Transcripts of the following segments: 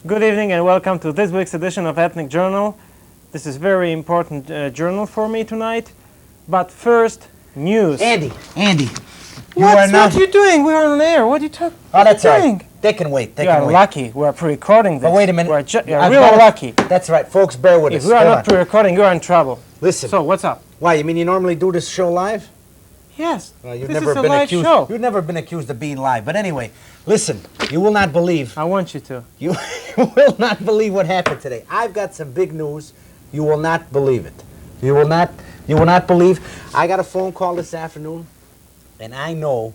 Good evening and welcome to this week's edition of Ethnic Journal. This is very important journal for me tonight. But first, news. Andy, What are you doing? We're on air. What are you talking? Oh, that's right. They can wait. They you can are wait. lucky. We're pre-recording this. But wait a minute. You're really lucky. That's right, folks. Bear with us. If we are not pre-recording, you're in trouble. Listen. So what's up? Why? You mean you normally do this show live? Yes. Well, this is a live show. You've never been accused of being live. But anyway, listen. You will not believe. I want you to. You will not believe what happened today. I've got some big news. You will not believe it. You will not believe. I got a phone call this afternoon, and I know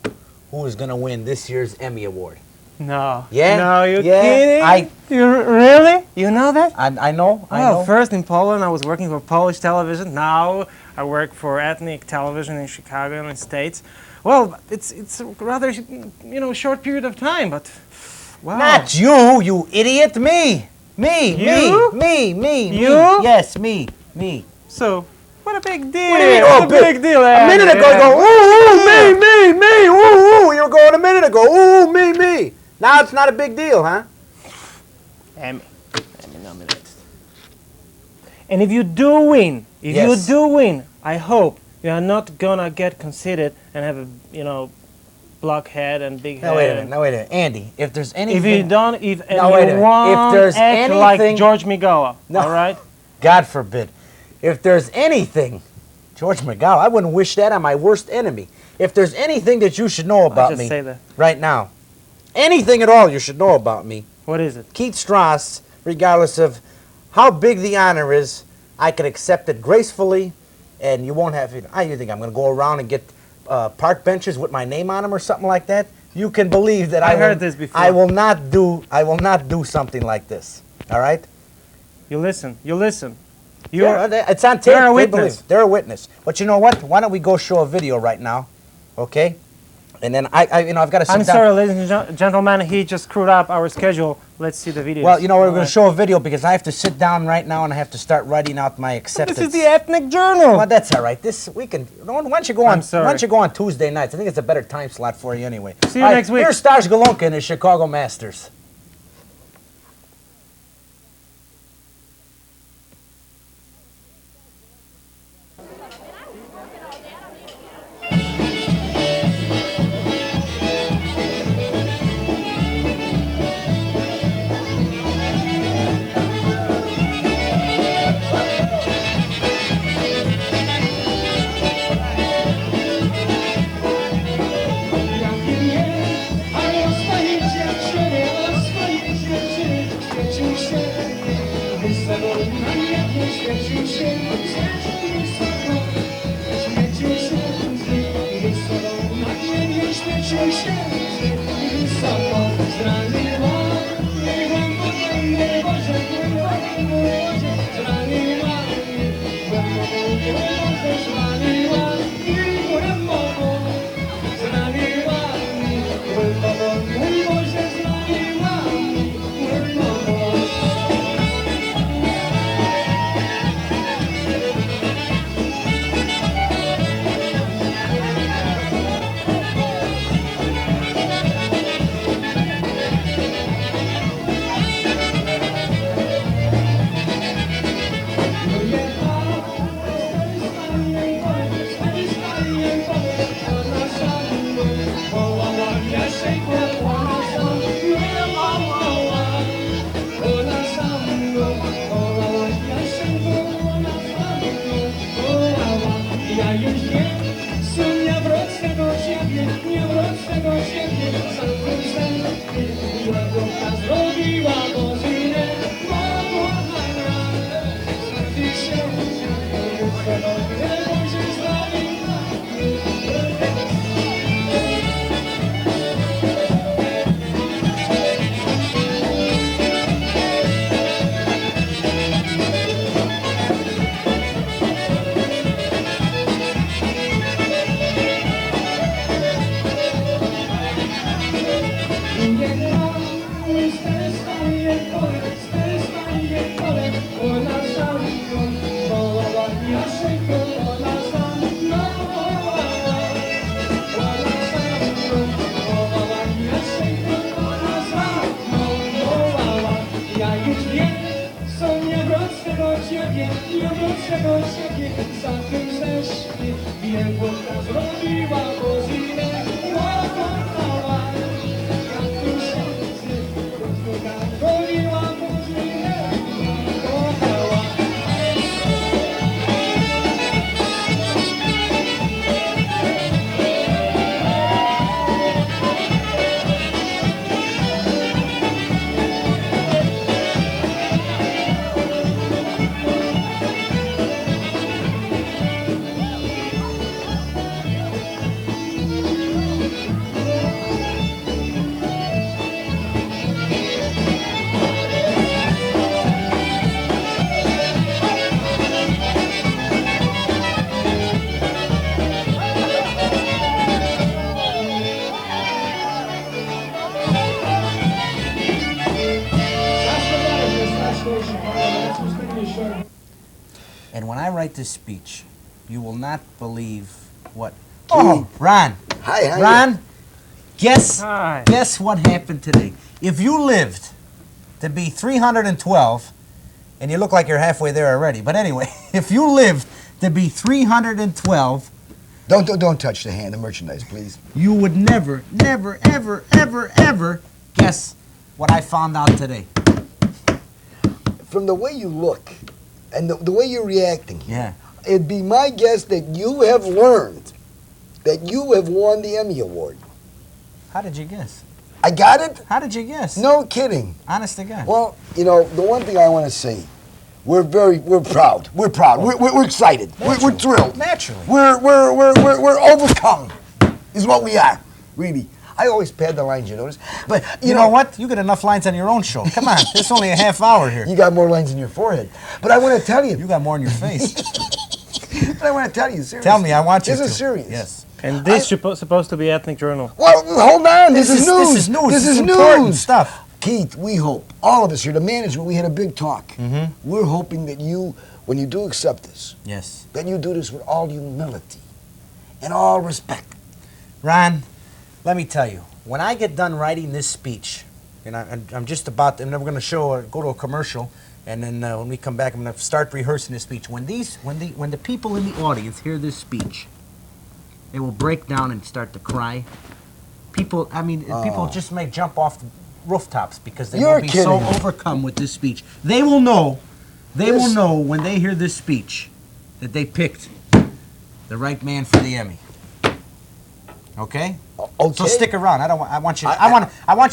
who is going to win this year's Emmy Award. No. Yeah. No, you're kidding? You really? You know that? I know. Well, first in Poland, I was working for Polish television. Now I work for ethnic television in Chicago and the States. Well, it's a rather, short period of time, but wow. Not you, you idiot. Me. You? Me. You? Yes, me. So, what a big deal. What do you mean? What a big deal. A minute ago, you go, ooh, me, ooh. You were going a minute ago, ooh, me. Now it's not a big deal, huh? Emmy nominated. And if you do win, I hope you are not gonna get conceited and have a, blockhead and big head. Now wait a minute, Andy. If there's anything, if there's act like George McGowan, all right? God forbid. If there's anything, George McGowan, I wouldn't wish that on my worst enemy. If there's anything that you should know about me right now, anything at all you should know about me. What is it? Keith Stras, regardless of how big the honor is, I can accept it gracefully, and you won't have. You think I'm going to go around and get park benches with my name on them or something like that? You can believe that I heard this before. I will not do something like this. All right? You listen. It's on tape. They're a witness. They're a witness. But you know what? Why don't we go show a video right now, okay? And then I've got to sit down. I'm sorry, ladies and gentlemen. He just screwed up our schedule. Let's see the video. Well, we're going to show a video because I have to sit down right now and I have to start writing out my acceptance. This is the Ethnic Journal. Well, that's all right. We can. Why don't you go on? I'm sorry. Why don't you go on Tuesday nights? I think it's a better time slot for you anyway. See you next week. Here's Stars Golonka and the Chicago Masters. And when I write this speech, you will not believe what... Oh, Ron. Hi. Ron, guess Hi. what happened today. If you lived to be 312, and you look like you're halfway there already, but anyway, if you lived to be 312... Don't touch the hand of merchandise, please. You would never, ever guess what I found out today. From the way you look and the way you're reacting here, Yeah. it'd be my guess that you have learned that you have won the Emmy Award. How did you guess? I got it? How did you guess? No kidding. Honest to God. Well, you know, the one thing I want to say, we're proud. We're proud. We're excited. We're thrilled. Naturally. We're overcome, is what we are, really. I always pad the lines, you notice. But You know what? You get enough lines on your own show. Come on, it's only a half hour here. You got more lines in your forehead. But I want to tell you. You got more in your face. But I want to tell you, seriously. Tell me, I want you to. This is serious. Yes. And this supposed to be Ethnic Journal. Well, hold on. This is news. This is news. This is important news. stuff. Keith, we hope, all of us here, the management, we had a big talk. Mm-hmm. We're hoping that you, when you do accept this, Yes. that you do this with all humility and all respect. Ron, let me tell you, when I get done writing this speech, and I'm just about to, and then we're going to go to a commercial, and then when we come back, I'm going to start rehearsing this speech. When the people in the audience hear this speech, they will break down and start to cry. People just may jump off the rooftops because they will be so overcome with this speech. They will know when they hear this speech that they picked the right man for the Emmy. Okay? Okay. So stick around. I want you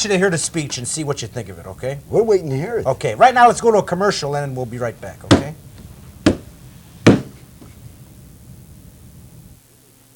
to hear the speech and see what you think of it, okay? We're waiting to hear it. Okay. Right now let's go to a commercial and we'll be right back, okay?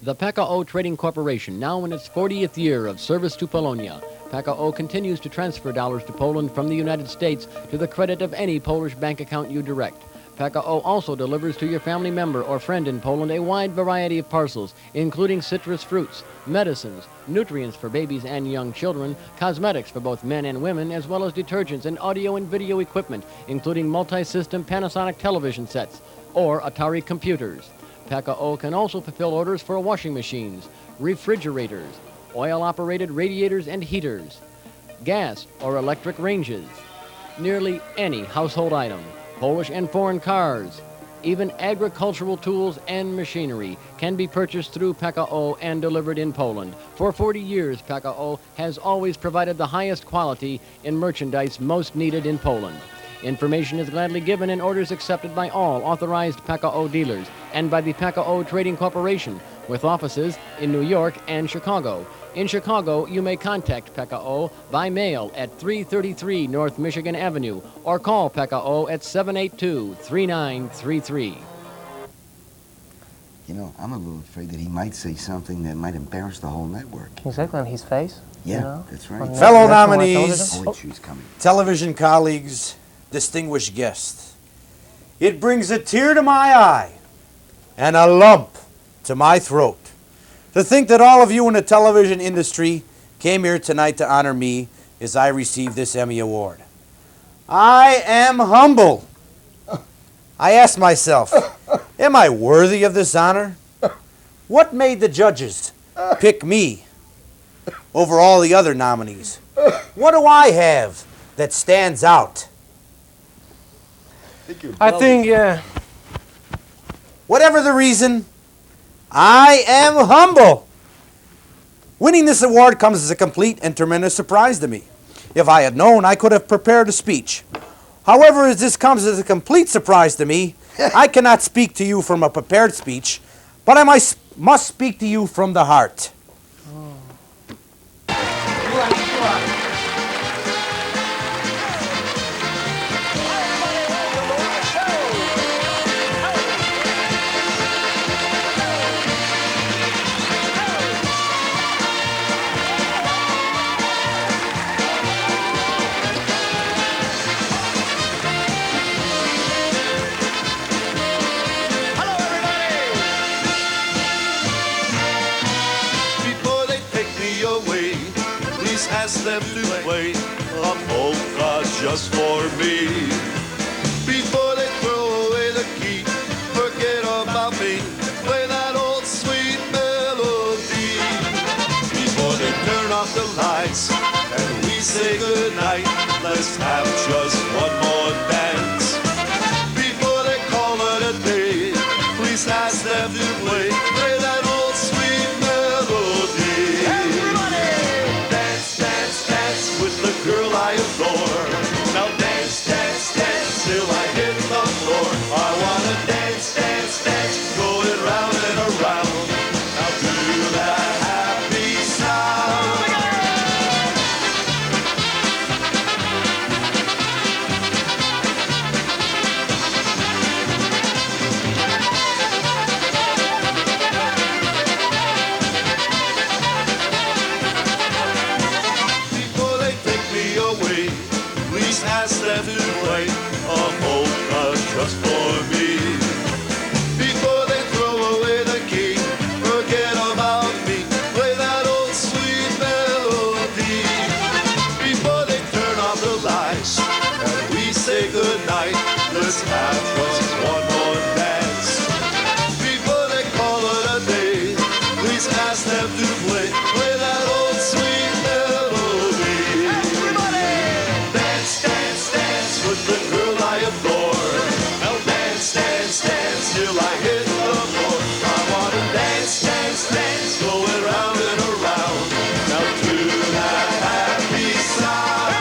The PKO Trading Corporation, now in its 40th year of service to Polonia. PKO continues to transfer dollars to Poland from the United States to the credit of any Polish bank account you direct. PKO also delivers to your family member or friend in Poland a wide variety of parcels, including citrus fruits, medicines, nutrients for babies and young children, cosmetics for both men and women, as well as detergents and audio and video equipment, including multi-system Panasonic television sets or Atari computers. PKO can also fulfill orders for washing machines, refrigerators, oil-operated radiators and heaters, gas or electric ranges, nearly any household item, Polish and foreign cars, even agricultural tools and machinery can be purchased through PKO and delivered in Poland. For 40 years, PKO has always provided the highest quality in merchandise most needed in Poland. Information is gladly given and orders accepted by all authorized PKO dealers and by the PKO Trading Corporation, with offices in New York and Chicago. In Chicago, you may contact PKO by mail at 333 North Michigan Avenue or call PKO at 782-3933. You know, I'm a little afraid that he might say something that might embarrass the whole network. Exactly, on his face. Yeah, you know, that's right. on Fellow national nominees. television. Holy shoe's coming. Television colleagues, distinguished guests, it brings a tear to my eye and a lump to my throat to think that all of you in the television industry came here tonight to honor me as I receive this Emmy Award. I am humble. I ask myself, am I worthy of this honor? What made the judges pick me over all the other nominees? What do I have that stands out? I think, yeah. Whatever the reason, I am humble. Winning this award comes as a complete and tremendous surprise to me. If I had known, I could have prepared a speech. However, as this comes as a complete surprise to me, I cannot speak to you from a prepared speech, but I must speak to you from the heart. Ask them to play a polka just for me. Before they throw away the key, forget about me, play that old sweet melody. Before they turn off the lights and we say goodnight, let's have just one more dance. Before they call it a day, please ask them to play that old sweet melody. Girl I adore. Now dance, dance, dance till I hit the floor. I wanna dance, dance, dance, going round and around. Now do that happy sound. Before they take me away, please ask them to play a polka just for me. Before they throw away the key, forget about me, play that old sweet melody. Before they turn off the lights and we say goodnight, let's have just one more dance. Before they call it a day, please ask them to play that old sweet melody. Dance, dance, dance with the girl I adore. Now dance, dance, dance till I hit the floor. I wanna dance, dance, dance, going round and around. Now to that happy sound.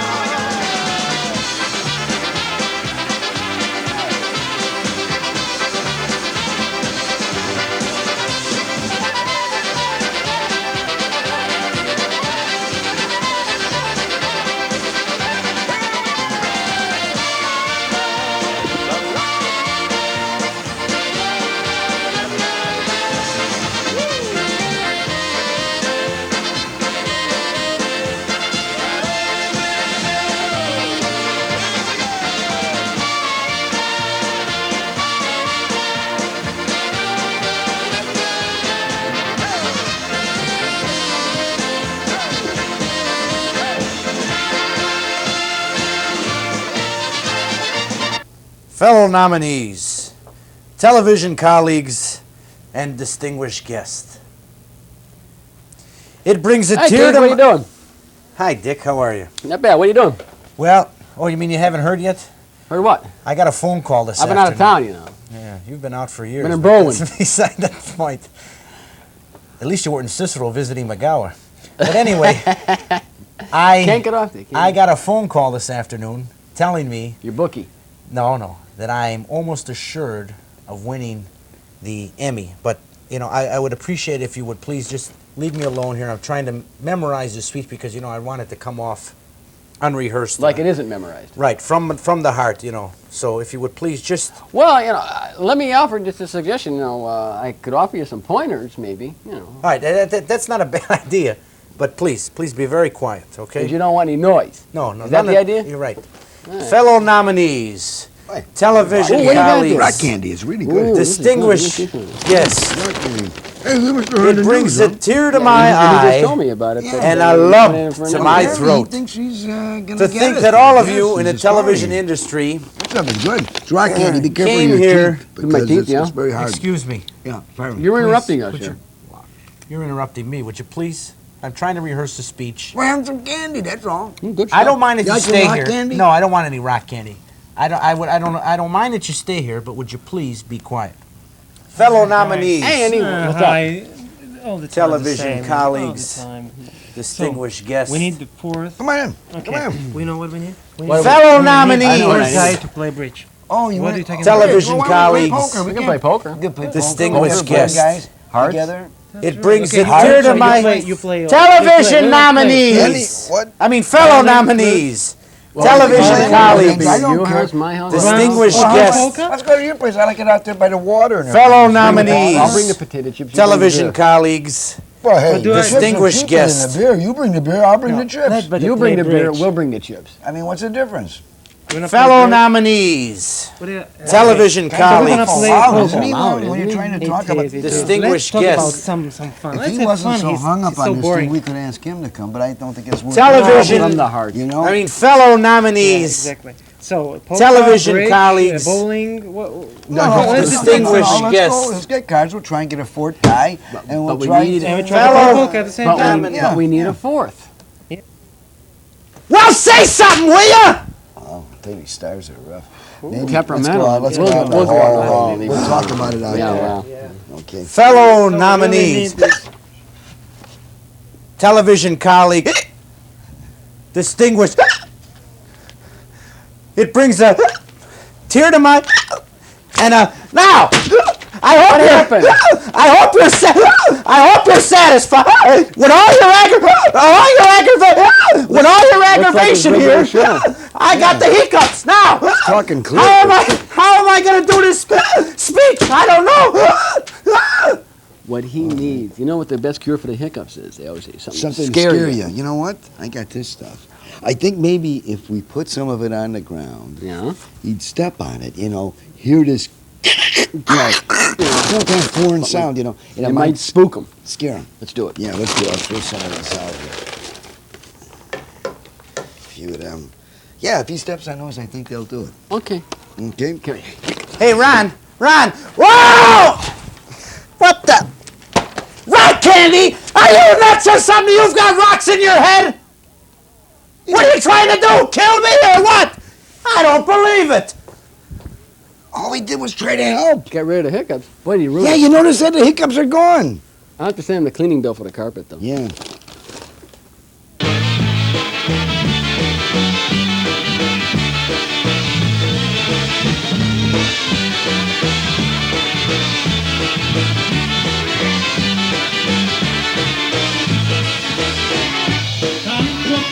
Fellow nominees, television colleagues, and distinguished guests. It brings a Hey, tear Dick, to what are you doing? Hi, Dick. How are you? Not bad. What are you doing? Well, oh, you mean you haven't heard yet? Heard what? I got a phone call this I've been afternoon. out of town, you know. Yeah, you've been out for years. Been in but Berlin. that's beside that point. At least you weren't in Cicero visiting McGower. But anyway, Can't get off there. I got a phone call this afternoon telling me, Your bookie. no, that I'm almost assured of winning the Emmy. But, you know, I would appreciate if you would please just leave me alone here. I'm trying to memorize the speech because, you know, I want it to come off unrehearsed. Like it isn't memorized. Right, from the heart, you know. So if you would please just... Well, you know, let me offer just a suggestion. You know, I could offer you some pointers, maybe. You know. All right, that's not a bad idea. But please be very quiet, okay? Because you don't want any noise. No. Is that the idea? You're right. Fellow nominees, Hey. television Ooh, what do you got colleagues, Rock candy is really good. Ooh, this is distinguished good. guests. Rock candy. Hey, Mr. Heard It the brings news, a tear to Yeah, my you just told eye me about it. Yeah. and that a you lump went in for an to Emmy. my Apparently throat He thinks she's gonna to get think it. that all of Yes, you in the it's a story. television industry, That's something good. It's rock candy. Be careful Came of your here- teeth With my because teeth, yeah. it's very hard. excuse me, Yeah, pardon me. You're interrupting Please, us would here. you're interrupting me. Would you please? I'm trying to rehearse the speech. We're having some candy, that's all. Good I don't mind if You you like some stay rock here. candy? No, I don't want any rock candy. I don't mind that you stay here, but would you please be quiet? Fellow nominees, Hey, Andy, what's up? All the time television the same, colleagues, all the time. distinguished So, guests. We need the fourth. Come on in. Okay. Come in. We know what we need. We What need Fellow we need nominees. the fourth guy to play bridge. Oh, you What want are you talking Television Okay, well, why don't we play colleagues. poker? We can play poker. We can play Distinguished poker. Both guests. guys Hearts? together. It brings Okay, a Hearts, tear so to my you play television Andy, nominees. what? I mean, fellow nominees. Television Fine. colleagues. I don't Your care. house, my house. Distinguished Well, guests. Let's go to your place. I like it out there by the water. And Fellow everything. nominees. I'll bring the potato chips. you bring the Television beer. colleagues. Well, hey, do I- the chips are Distinguished cheaper than guests. the beer. You bring the beer, I'll bring the chips. You bring the beer, we'll bring the chips. I mean, what's the difference? Fellow nominees. Television So we're gonna colleagues. play Wow, poker. isn't he Loud, when you're isn't trying to It talk about... is, it is. Distinguished Let's talk about guests. some fun. If Let's he have wasn't fun. so He's hung up so on this boring. thing, we could ask him to come, but I don't think it's worth Television. it. From the heart. You know? I mean, fellow Yeah, nominees. exactly. So poker, Television bridge, colleagues. bowling. What? let's Distinguished go. guests. Let's get cards. We'll try and get a fourth guy, and we'll but we try... need- And we try Fellow- to play poker at the same time. But we need a fourth. Well, say something, will ya? Oh, I think these stars are rough. Maybe, temperamental. Let's We'll- go out. we'll go out Oh, there, maybe. we'll talk about it out Yeah, there. well. Okay. Fellow So we nominees. really need this. Television colleagues. Distinguished. It brings a tear to my... And now, I hope happened? I hope you're satisfied with all your aggravation here. I got the hiccups now. Talking clear. How am I going to do this speech? I don't know. What he needs. You know what the best cure for the hiccups is? They always say something, Something to scare scare you. you. You know what? I got this stuff. I think maybe if we put some of it on the ground, Yeah? he'd step on it, hear this, some kind of foreign sound, and It it might spook him. scare him. Let's do it. Yeah, let's do it. Let's throw some of this out here. A few of them. Yeah, if he steps on those, I think they'll do it. Okay. Okay? Come here. Hey, Ron. Whoa! What the? Rock candy? Are you nuts or something? You've got rocks in your head? What are you trying to do? Kill me or what? I don't believe it. All he did was try to help. Get rid of the hiccups. Boy, do you ruin Yeah, it. you notice that the hiccups are gone. I have to send him the cleaning bill for the carpet, though. Yeah.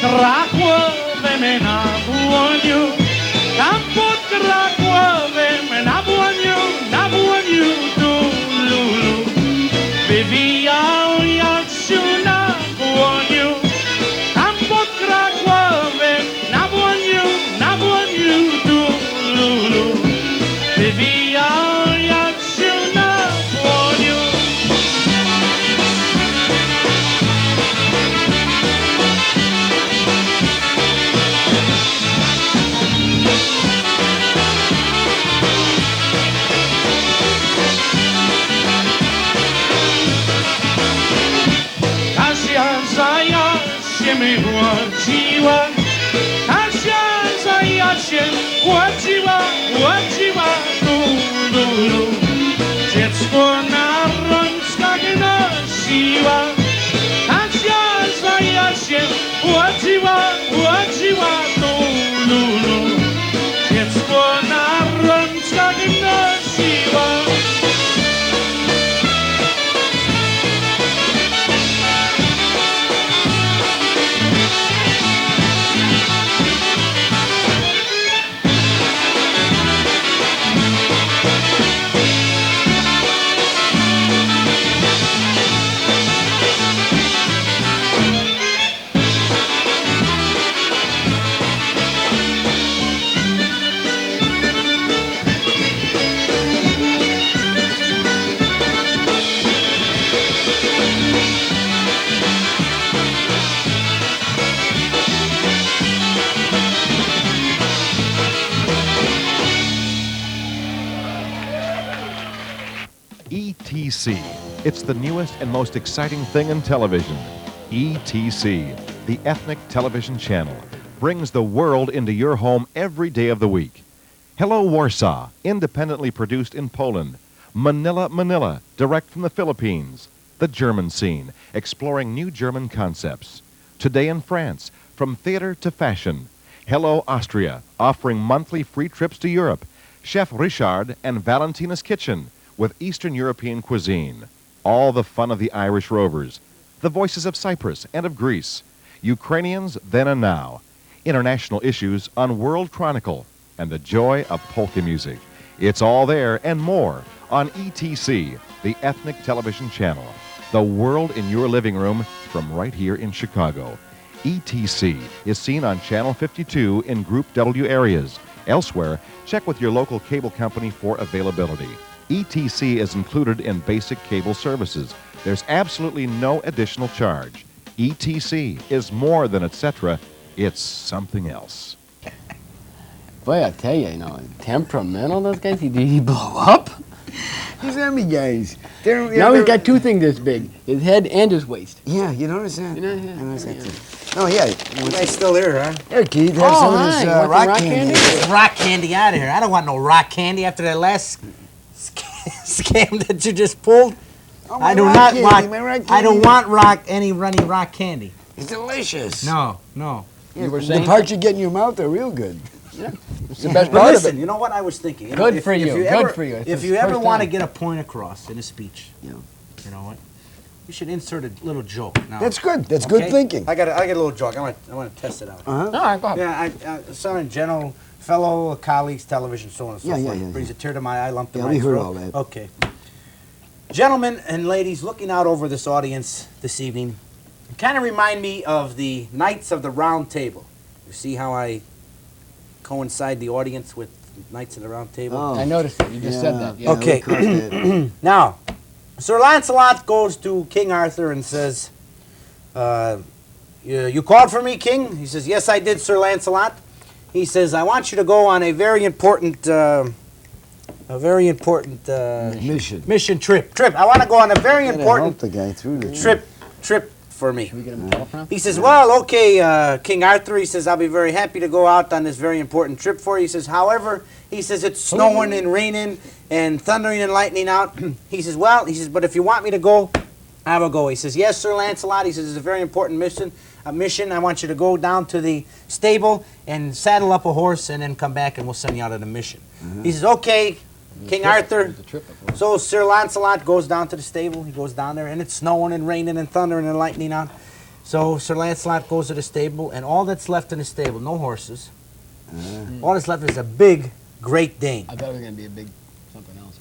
Trakła we mnie na błoniu, tam potrakła we mnie na błoniu tu lulu. Wywijał jak siu na błoniu, tam potrakła we mnie na błoniu tu lulu. Wywijał jak siu na błoniu. Kasia mi łaciła, Kasia za się łaciła lulu. Dziecko na rączkach nosiła, Kasia za się łaciła lulu. Dziecko na rączkach nosiła. ETC. It's the newest and most exciting thing in television. ETC, the Ethnic Television Channel, brings the world into your home every day of the week. Hello, Warsaw, independently produced in Poland. Manila, Manila, direct from the Philippines. The German Scene, exploring new German concepts. Today in France, from theater to fashion. Hello, Austria, offering monthly free trips to Europe. Chef Richard and Valentina's Kitchen, with Eastern European cuisine. All the fun of the Irish Rovers. The voices of Cyprus and of Greece. Ukrainians then and now. International issues on World Chronicle. And the joy of polka music. It's all there and more on ETC, the ethnic television channel. The world in your living room from right here in Chicago. ETC is seen on Channel 52 in Group W areas. Elsewhere, check with your local cable company for availability. ETC is included in basic cable services. There's absolutely no additional charge. ETC is more than etc. It's something else. Boy, I tell you, temperamental, those guys. Did he blow up? These Emmy guys. Now he's got two things this big, his head and his waist. Yeah, you notice that? Yeah. I noticed that too. Oh, yeah. You guys still here, huh? Here, Keith, have some of this hi. You want some rock rock candy. Get rock candy out of here. I don't want no rock candy after that last scam that you just pulled. Oh, I do rock not candy, want. my rock I don't candy. want any runny rock candy. It's delicious. No. You were The saying? parts you get in your mouth are real good. It's the best But part listen, of it. you know what I was thinking? Good for you. Good ever, for you. It's If the you ever first want to time. get a point across in a speech, Yeah. you know what? You should insert a little joke. Now, That's good. That's good okay? thinking. I got a little joke. I want to test it out. Uh-huh. All right, go ahead. Yeah, some in general, fellow colleagues, television, so on and so Yeah, forth. yeah. Brings a tear to my eye, lump to Yeah, my we heard throat. all that. Okay. Gentlemen and ladies, looking out over this audience this evening, kind of remind me of the Knights of the Round Table. You see how I coincide the audience with Knights of the Round Table? Oh. I noticed it. You just said that. Yeah. Okay. we crossed that. Now, Sir Lancelot goes to King Arthur and says, you called for me, King? He says, yes, I did, Sir Lancelot. He says, I want you to go on a very important Mission. trip. I want to go on a very Gotta important help the guy through the trip for me. Can we get him a telephone? He says, well, okay, King Arthur, he says, I'll be very happy to go out on this very important trip for you. He says, however, he says, it's snowing and raining and thundering and lightning out. He says, but if you want me to go, I will go. He says, yes, Sir Lancelot. He says, it's a very important mission. I want you to go down to the stable and saddle up a horse and then come back and we'll send you out on a mission. He says, okay, King Arthur. So Sir Lancelot goes down to the stable. He goes down there, and it's snowing and raining and thundering and lightning out. So Sir Lancelot goes to the stable, and all that's left in the stable, no horses. All that's left is a big Great Dane. I thought it was going to be a big something else.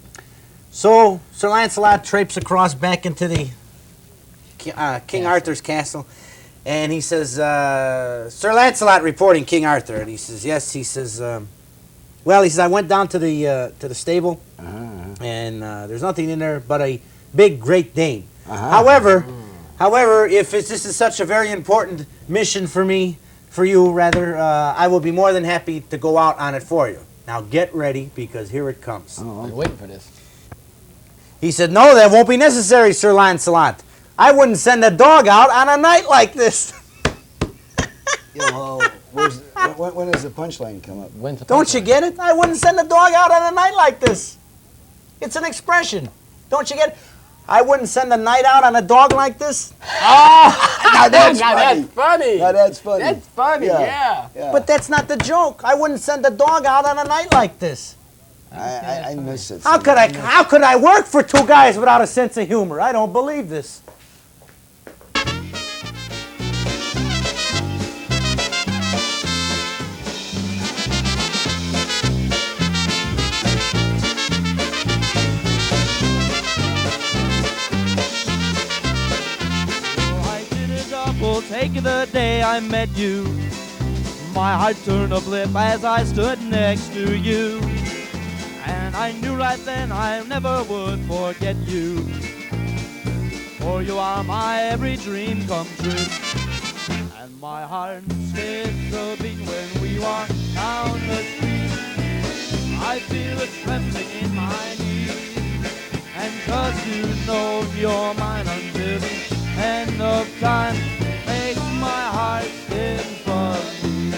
So Sir Lancelot traipses across back into the King Arthur's castle, and he says, Sir Lancelot reporting King Arthur. And he says, yes. He says, he says, I went down to the stable, and there's nothing in there but a big Great Dane. However, if this is such a very important mission for you, I will be more than happy to go out on it for you. Now get ready, because here it comes. I'm waiting for this. He said, no, that won't be necessary, Sir Lancelot. I wouldn't send a dog out on a night like this. When does the punchline come up? When's the Don't you punchline? get it? I wouldn't send a dog out on a night like this. It's an expression. Don't you get it? I wouldn't send a night out on a dog like this. Now that's Now funny. that's funny. Now that's funny. That's funny, yeah. But that's not the joke. I wouldn't send a dog out on a night like this. I miss it. How could I work for two guys without a sense of humor? I don't believe this. Take the day I met you. My heart turned a blip as I stood next to you. And I knew right then I never would forget you. For you are my every dream come true. And my heart skips a beat when we walk down the street. I feel it trembling in my knees. And just to know you're mine until the end of time makes my heart spin for me.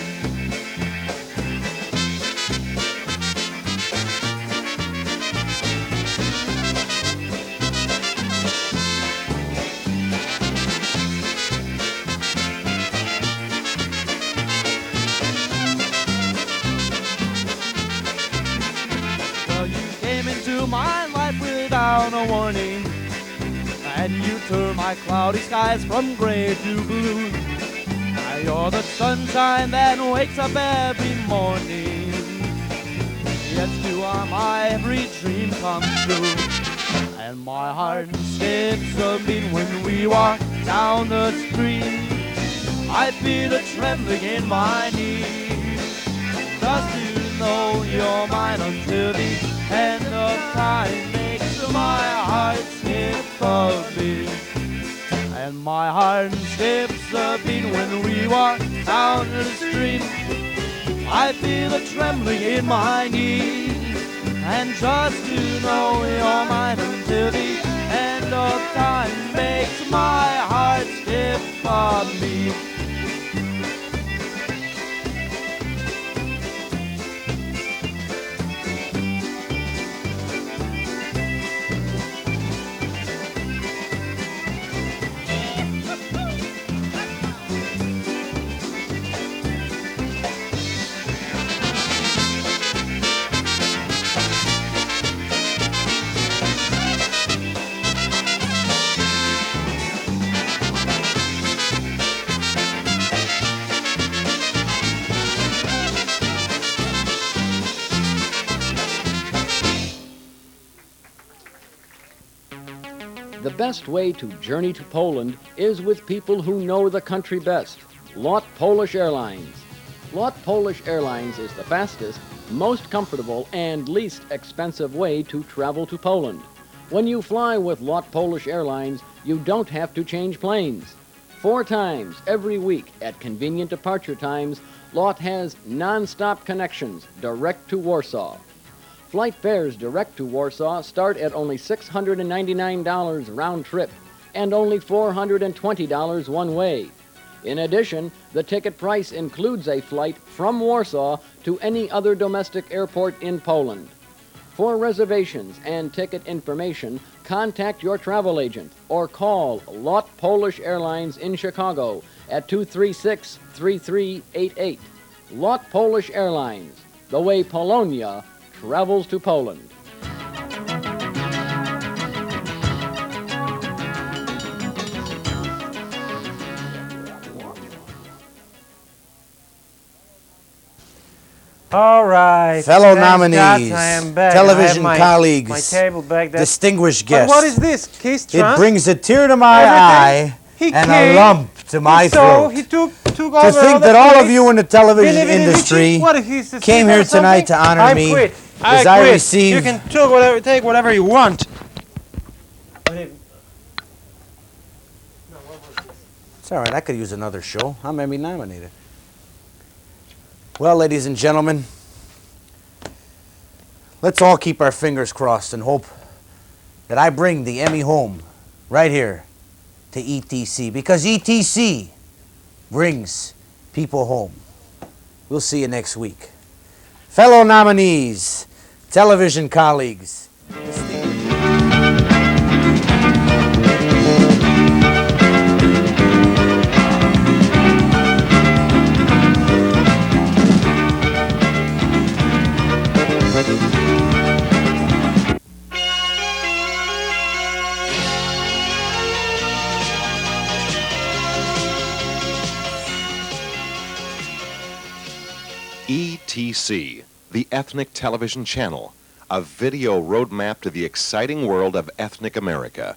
sound a warning, and you turn my cloudy skies from gray to blue. Now you're the sunshine that wakes up every morning. Yes, you are my every dream come true. And my heart skips a beat when we walk down the street. I feel a trembling in my knees. Just to know you're mine until the end of time makes my heart skip a beat. And my heart skips a beat when we walk down the street. I feel a trembling in my knees. And just to know you're mine until the end of time makes my heart skip a beat. The best way to journey to Poland is with people who know the country best. LOT Polish Airlines. LOT Polish Airlines is the fastest, most comfortable, and least expensive way to travel to Poland. When you fly with LOT Polish Airlines, you don't have to change planes. 4 times every week at convenient departure times, LOT has non-stop connections direct to Warsaw. Flight fares direct to Warsaw start at only $699 round trip and only $420 one way. In addition, the ticket price includes a flight from Warsaw to any other domestic airport in Poland. For reservations and ticket information, contact your travel agent or call LOT Polish Airlines in Chicago at 236-3388. LOT Polish Airlines, the way Polonia travels to Poland. All right. Fellow Thank nominees, God I am back. television I have colleagues, my table back there. distinguished But guests. what is this? Keith It Trump? brings a tear to my Everything. eye He and came, a lump to my So throat. he took To over think the that all of place. you in the television Vinny, Vinny, industry what if he's a came thief here or tonight to something? honor I me quit. as I I quit. receive. You can take whatever you want. It's all right. I could use another show. I'm Emmy nominated. Well, ladies and gentlemen, let's all keep our fingers crossed and hope that I bring the Emmy home right here to ETC, because ETC brings people home. We'll see you next week. Fellow nominees, television colleagues, ETC, the Ethnic Television Channel, a video roadmap to the exciting world of ethnic America.